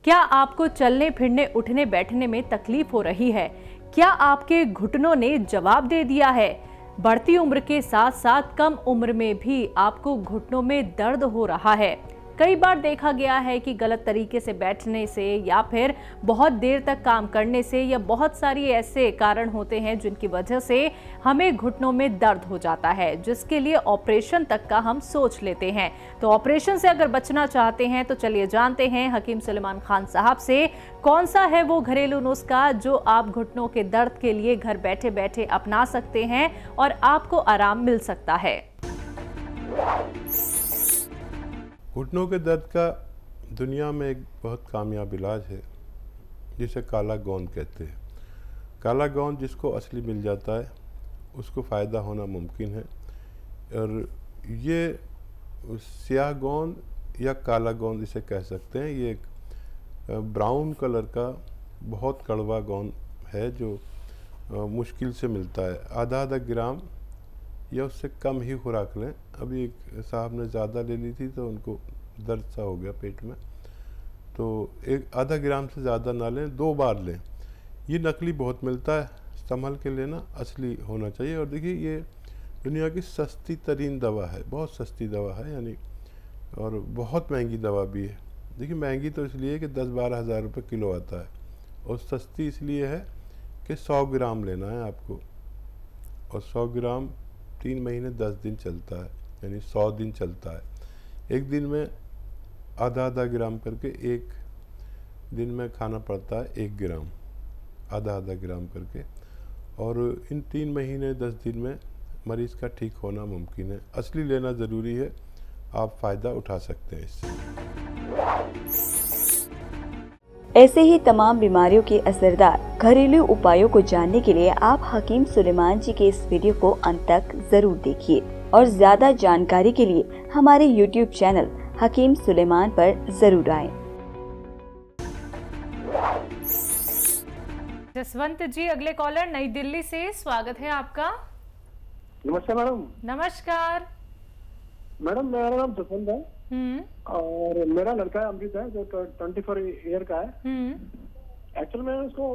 क्या आपको चलने फिरने उठने बैठने में तकलीफ हो रही है? क्या आपके घुटनों ने जवाब दे दिया है? बढ़ती उम्र के साथ साथ कम उम्र में भी आपको घुटनों में दर्द हो रहा है। कई बार देखा गया है कि गलत तरीके से बैठने से या फिर बहुत देर तक काम करने से या बहुत सारी ऐसे कारण होते हैं जिनकी वजह से हमें घुटनों में दर्द हो जाता है, जिसके लिए ऑपरेशन तक का हम सोच लेते हैं। तो ऑपरेशन से अगर बचना चाहते हैं तो चलिए जानते हैं हकीम सुलेमान खान साहब से कौन सा है वो घरेलू नुस्खा जो आप घुटनों के दर्द के लिए घर बैठे बैठे अपना सकते हैं और आपको आराम मिल सकता है। घुटनों के दर्द का दुनिया में एक बहुत कामयाब इलाज है जिसे काला गोंद कहते हैं। काला गोंद जिसको असली मिल जाता है उसको फ़ायदा होना मुमकिन है। और ये स्याह गोंद या काला गोंद इसे कह सकते हैं। ये एक ब्राउन कलर का बहुत कड़वा गोंद है जो मुश्किल से मिलता है। आधा ग्राम या उससे कम ही खुराक लें। अभी एक साहब ने ज़्यादा ले ली थी तो उनको दर्द सा हो गया पेट में, तो एक आधा ग्राम से ज़्यादा ना लें, 2 बार लें। ये नकली बहुत मिलता है, संभल के लेना, असली होना चाहिए। और देखिए ये दुनिया की सस्ती तरीन दवा है, बहुत सस्ती दवा है यानी, और बहुत महंगी दवा भी है। देखिए महंगी तो इसलिए कि 10-12 हज़ार रुपये किलो आता है, और सस्ती इसलिए है कि 100 ग्राम लेना है आपको, और 100 ग्राम 3 महीने 10 दिन चलता है, यानी 100 दिन चलता है। एक दिन में आधा ग्राम करके एक दिन में खाना पड़ता है, 1 ग्राम, आधा ग्राम करके। और इन 3 महीने 10 दिन में मरीज़ का ठीक होना मुमकिन है। असली लेना ज़रूरी है, आप फ़ायदा उठा सकते हैं इससे। ऐसे ही तमाम बीमारियों के असरदार घरेलू उपायों को जानने के लिए आप हकीम सुलेमान जी के इस वीडियो को अंत तक जरूर देखिए, और ज्यादा जानकारी के लिए हमारे YouTube चैनल हकीम सुलेमान पर जरूर आएं। जसवंत जी अगले कॉलर नई दिल्ली से, स्वागत है आपका। नमस्कार मैडम। नमस्कार मैडम, मेरा नाम जसवंत है और मेरा लड़का है अमृत है जो 24 ईयर का है। एक्चुअली में उसको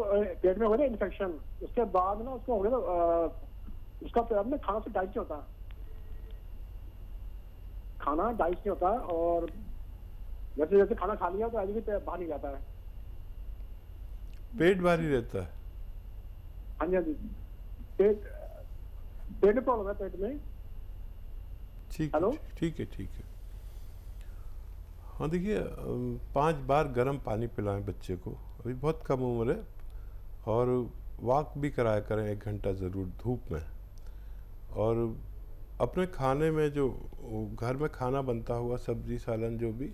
पेट में हो गया इन्फेक्शन, उसके बाद ना उसको हो गया उसका पेट में खाना से डाइजेस्ट नहीं होता, खाना डाइजेस्ट नहीं होता, और जैसे जैसे खाना खा लिया तो आज भी बाहर नहीं जाता है, पेट भारी रहता है। हाँ जी हाँ जी, पेट में प्रॉब्लम है, पेट में। ठीक हेलो, ठीक है। हाँ देखिए 5 बार गर्म पानी पिलाएं बच्चे को, अभी बहुत कम उम्र है, और वॉक भी कराया करें 1 घंटा ज़रूर धूप में। और अपने खाने में जो घर में खाना बनता हुआ सब्जी सालन जो भी,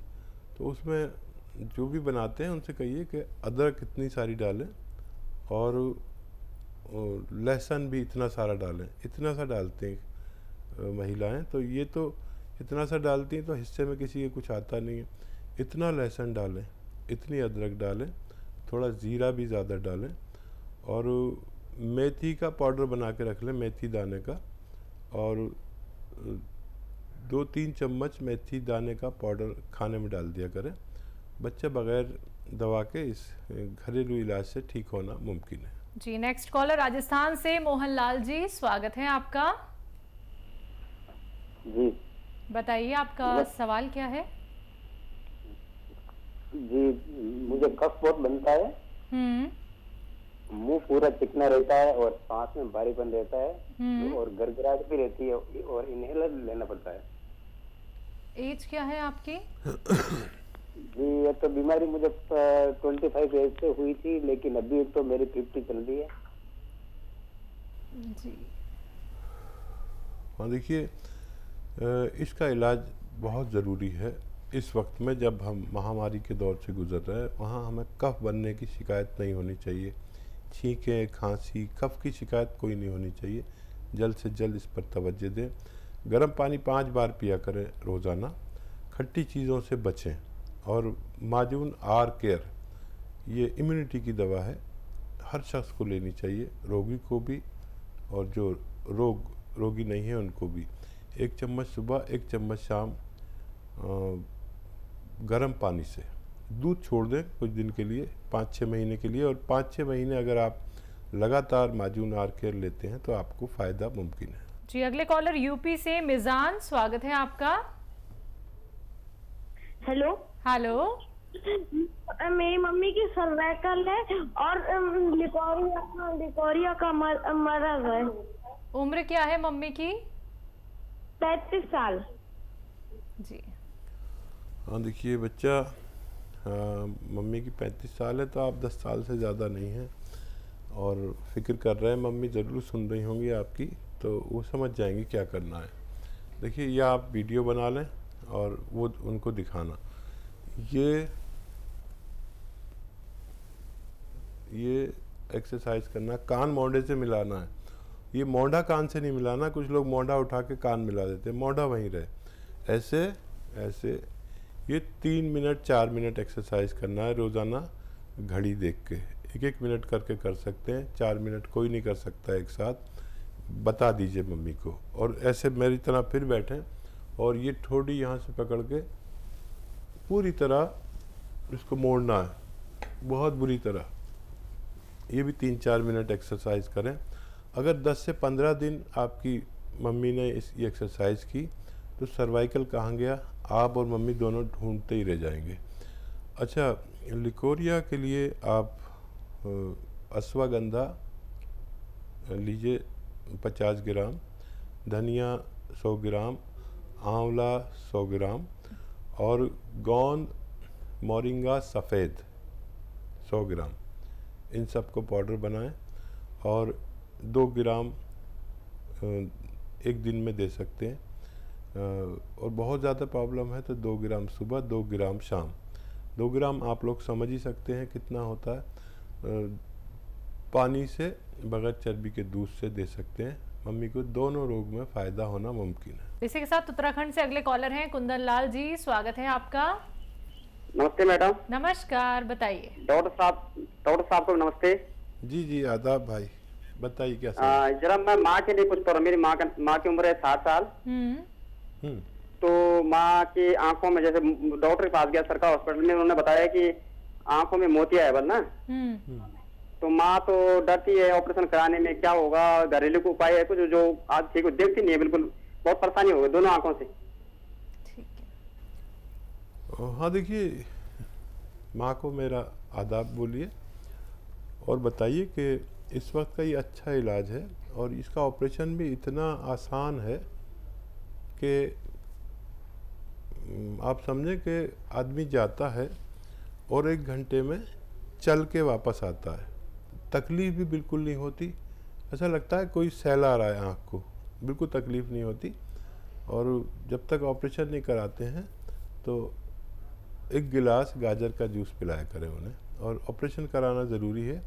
तो उसमें जो भी बनाते हैं उनसे कहिए कि अदरक इतनी सारी डालें और लहसुन भी इतना सारा डालें। इतना सा डालते हैं महिलाएं, तो ये तो इतना सा डालती हैं तो हिस्से में किसी के कुछ आता नहीं है। इतना लहसुन डालें, इतनी अदरक डालें, थोड़ा ज़ीरा भी ज़्यादा डालें, और मेथी का पाउडर बना के रख लें, मेथी दाने का, और 2-3 चम्मच मेथी दाने का पाउडर खाने में डाल दिया करें। बच्चे बगैर दवा के इस घरेलू इलाज से ठीक होना मुमकिन है। जी नेक्स्ट कॉलर राजस्थान से मोहनलाल जी, स्वागत है आपका। जी बताइए आपका सवाल क्या है। जी मुझे कफ बहुत बनता है, मुंह पूरा चिकना रहता है और सांस में भारीपन रहता है, और गड़गड़ाहट भी रहती है, और इनहेलर लेना पड़ता है। एज क्या है आपकी? जी ये तो बीमारी मुझे 25 एज से हुई थी, लेकिन अभी तो मेरी 50 चल रही है। जी हाँ देखिए इसका इलाज बहुत ज़रूरी है इस वक्त में जब हम महामारी के दौर से गुजर रहे हैं। वहाँ हमें कफ बनने की शिकायत नहीं होनी चाहिए, छींकें, खांसी, कफ की शिकायत कोई नहीं होनी चाहिए। जल्द से जल्द इस पर तवज्जो दें। गर्म पानी 5 बार पिया करें रोज़ाना। खट्टी चीज़ों से बचें, और माजून आर केयर ये इम्यूनिटी की दवा है, हर शख्स को लेनी चाहिए, रोगी को भी और जो रोगी नहीं है उनको भी। 1 चम्मच सुबह, 1 चम्मच शाम गर्म पानी से दूध छोड़ दें कुछ दिन के लिए, 5-6 महीने के लिए, और 5-6 महीने अगर आप लगातार माजून आर केयर लेते हैं तो आपको फ़ायदा मुमकिन है। जी, अगले कॉलर यूपी से मिजान, स्वागत है आपका। Hello hello. मेरी मम्मी की सर्वाइकल है और लिकोरिया का मरज है। उम्र क्या है मम्मी की? 35 साल। जी हाँ, देखिए बच्चा, मम्मी की 35 साल है तो आप 10 साल से ज़्यादा नहीं हैं और फिक्र कर रहे हैं। मम्मी ज़रूर सुन रही होंगी आपकी, तो वो समझ जाएंगी क्या करना है। देखिए, या आप वीडियो बना लें और वो उनको दिखाना। ये एक्सरसाइज करना, कान मोंढे से मिलाना है। ये मोंढा कान से नहीं मिलाना, कुछ लोग मोंढा उठा के कान मिला देते हैं, मोंढा वहीं रहे। ऐसे ऐसे ये 3 मिनट 4 मिनट एक्सरसाइज करना है रोज़ाना, घड़ी देख के 1-1 मिनट करके कर सकते हैं। 4 मिनट कोई नहीं कर सकता एक साथ। बता दीजिए मम्मी को, और ऐसे मेरी तरह फिर बैठें और ये ठोड़ी यहाँ से पकड़ के पूरी तरह इसको मोड़ना है, बहुत बुरी तरह। ये भी 3-4 मिनट एक्सरसाइज करें। अगर 10 से 15 दिन आपकी मम्मी ने इस एक्सरसाइज की तो सर्वाइकल कहाँ गया, आप और मम्मी दोनों ढूंढते ही रह जाएंगे। अच्छा, लिकोरिया के लिए आप अश्वगंधा लीजिए 50 ग्राम, धनिया 100 ग्राम, आंवला 100 ग्राम और गोंद मोरिंगा सफ़ेद 100 ग्राम, इन सब को पाउडर बनाएं और 2 ग्राम एक दिन में दे सकते हैं। और बहुत ज़्यादा प्रॉब्लम है तो 2 ग्राम सुबह, 2 ग्राम शाम। 2 ग्राम आप लोग समझ ही सकते हैं कितना होता है। पानी से, बगैर चर्बी के दूध से दे सकते हैं। मम्मी को दोनों रोग में फ़ायदा होना मुमकिन है। इसी के साथ उत्तराखंड से अगले कॉलर हैं कुंदन लाल जी, स्वागत है आपका। नमस्ते मैडम। नमस्कार, बताइए। डॉक्टर साहब को नमस्ते। जी, आदाब भाई, बताइए क्या जरा मैं माँ के लिए कुछ कर, मेरी माँ की उम्र है 60 साल। तो माँ की आंखों में, जैसे डॉक्टर के पास गया सरकारी हॉस्पिटल में, उन्होंने बताया कि आंखों में मोतिया है बस ना। तो माँ तो डरती है ऑपरेशन कराने में, क्या होगा, घरेलू को उपाय है कुछ जो आज ठीक हो? देखती नहीं है बिल्कुल, बहुत परेशानी हो गई दोनों आंखों से। हाँ, देखिए, माँ को मेरा आदाब बोलिए और बताइए कि इस वक्त का ये अच्छा इलाज है और इसका ऑपरेशन भी इतना आसान है कि आप समझें कि आदमी जाता है और 1 घंटे में चल के वापस आता है। तकलीफ़ भी बिल्कुल नहीं होती, ऐसा लगता है कोई सेल आ रहा है आँख को, बिल्कुल तकलीफ़ नहीं होती। और जब तक ऑपरेशन नहीं कराते हैं तो 1 गिलास गाजर का जूस पिलाया करें उन्हें, और ऑपरेशन कराना ज़रूरी है।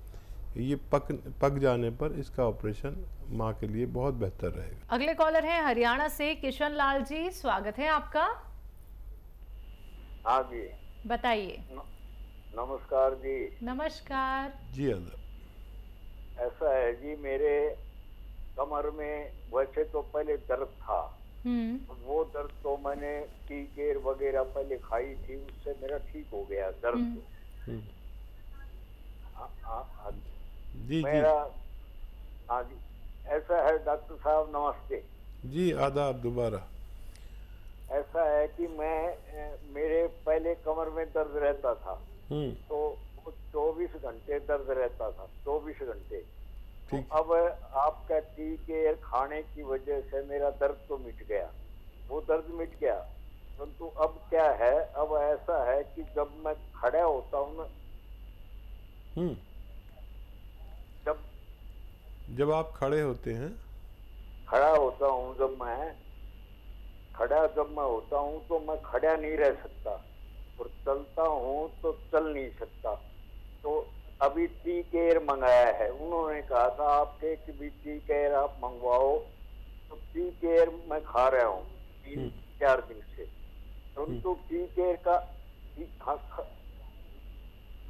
ये पक जाने पर इसका ऑपरेशन माँ के लिए बहुत बेहतर रहेगा। अगले कॉलर हैं हरियाणा से किशन लाल जी, स्वागत है आपका। हाँ जी, बताइए। नमस्कार जी। नमस्कार जी, आदाब। ऐसा है जी, मेरे कमर में वैसे तो पहले दर्द था, वो दर्द तो मैंने टी केयर वगैरह पहले खाई थी, उससे मेरा ठीक हो गया दर्द। जी मेरा, हाँ जी, ऐसा है डॉक्टर साहब, नमस्ते जी, आदाब दोबारा। ऐसा है कि मेरे पहले कमर में दर्द रहता था, तो 24 घंटे दर्द रहता था, 24 घंटे। तो अब आपका टी केयर खाने की वजह से मेरा दर्द तो मिट गया, वो दर्द मिट गया। परंतु अब क्या है, अब ऐसा है कि जब मैं खड़ा होता हूँ ना, जब आप खड़े होते हैं, खड़ा होता हूँ, जब मैं होता हूँ तो मैं खड़ा नहीं रह सकता, और चलता हूँ तो चल नहीं सकता। तो अभी टी केयर मंगाया है, उन्होंने कहा था आपके कि भी टी केयर आप मंगवाओ, तो टी केयर मैं खा रहा हूँ 3-4 दिन से। परंतु टी केयर का,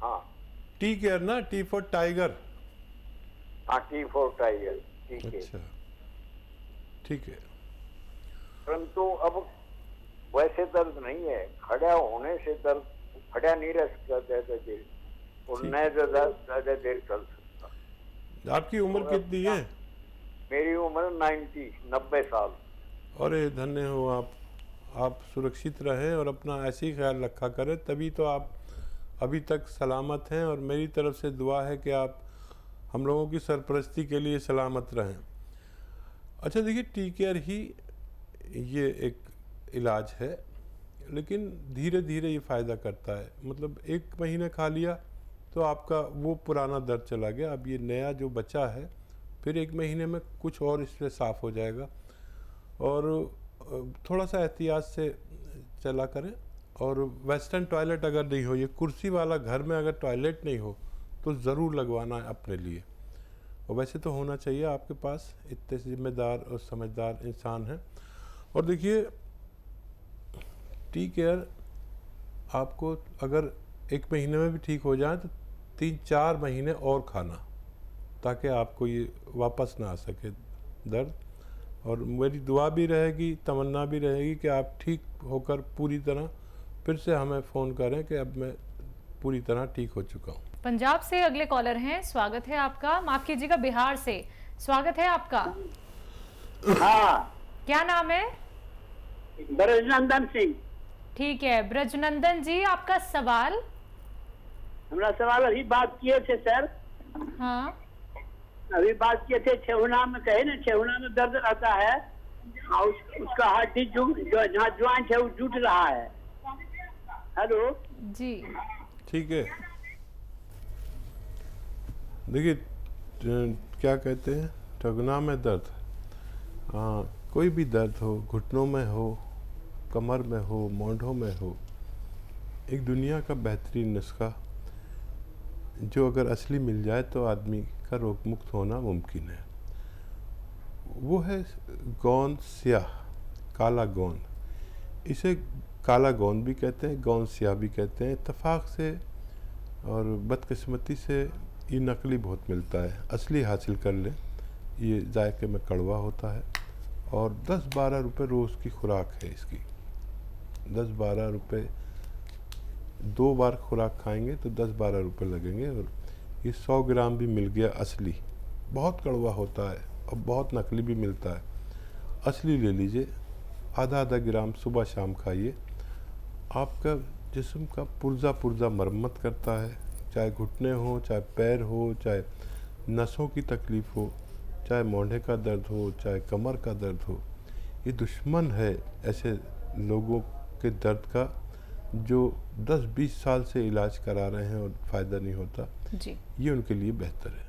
हाँ टी केयर ना, टी फॉर टाइगर। हाँ, टी फॉर टाइगर, ठीक है। अच्छा, ठीक है। परंतु अब वैसे दर्द नहीं है, खड़ा होने से दर्द हटा नहीं रह सकता ज्यादा देर, और न ज्यादा देर चल सकता। आपकी उम्र कितनी है? मेरी उम्र 90 साल। अरे धन्य हो आप सुरक्षित रहें और अपना ऐसे ही ख्याल रखा करें, तभी तो आप अभी तक सलामत हैं। और मेरी तरफ से दुआ है कि आप हम लोगों की सरपरस्ती के लिए सलामत रहें। अच्छा देखिए, टी केयर ही ये एक इलाज है, लेकिन धीरे धीरे ये फ़ायदा करता है। मतलब 1 महीने खा लिया तो आपका वो पुराना दर्द चला गया, अब ये नया जो बचा है फिर 1 महीने में कुछ और इससे साफ़ हो जाएगा। और थोड़ा सा एहतियात से चला करें। और वेस्टर्न टॉयलेट अगर नहीं हो, ये कुर्सी वाला घर में अगर टॉयलेट नहीं हो तो ज़रूर लगवाना है अपने लिए। और वैसे तो होना चाहिए, आपके पास इतने जिम्मेदार और समझदार इंसान हैं। और देखिए, टी केयर आपको अगर 1 महीने में भी ठीक हो जाए तो 3-4 महीने और खाना, ताकि आपको ये वापस ना आ सके दर्द। और मेरी दुआ भी रहेगी, तमन्ना भी रहेगी कि आप ठीक होकर पूरी तरह फिर से हमें फ़ोन करें कि अब मैं पूरी तरह ठीक हो चुका हूँ। पंजाब से अगले कॉलर हैं, स्वागत है आपका। माफ कीजिएगा, बिहार से स्वागत है आपका। हाँ, क्या नाम है? ब्रजनंदन सिंह। ठीक है ब्रजनंदन जी, आपका सवाल। हमारा सवाल अभी बात किए थे सर। हाँ, अभी बात किए थे, छेहुना में कहे ना, छेहुना में दर्द रहता है और उसका हड्डी जहाँ ज्वाइंट है वो जुट रहा है। हेलो जी, ठीक है। देखिए, क्या कहते हैं, टखना में दर्द, कोई भी दर्द हो, घुटनों में हो, कमर में हो, मोंढों में हो, एक दुनिया का बेहतरीन नुस्खा जो अगर असली मिल जाए तो आदमी का रोग मुक्त होना मुमकिन है, वो है गोंद स्याह, काला गोंद। इसे काला गोंद भी कहते हैं, गोंद स्याह भी कहते हैं। इत्तेफाक से और बदकिस्मती से ये नकली बहुत मिलता है, असली हासिल कर लें। ये जायके में कड़वा होता है और 10-12 रुपये रोज़ की खुराक है इसकी। 10-12 रुपये, 2 बार खुराक खाएंगे तो 10-12 रुपये लगेंगे। और ये 100 ग्राम भी मिल गया असली, बहुत कड़वा होता है और बहुत नकली भी मिलता है। असली ले लीजिए, आधा ग्राम सुबह शाम खाइए। आपका जिस्म का पुर्जा मरम्मत करता है, चाहे घुटने हो, चाहे पैर हो, चाहे नसों की तकलीफ़ हो, चाहे मोंढे का दर्द हो, चाहे कमर का दर्द हो। ये दुश्मन है ऐसे लोगों के दर्द का जो 10-20 साल से इलाज करा रहे हैं और फ़ायदा नहीं होता जी। ये उनके लिए बेहतर है।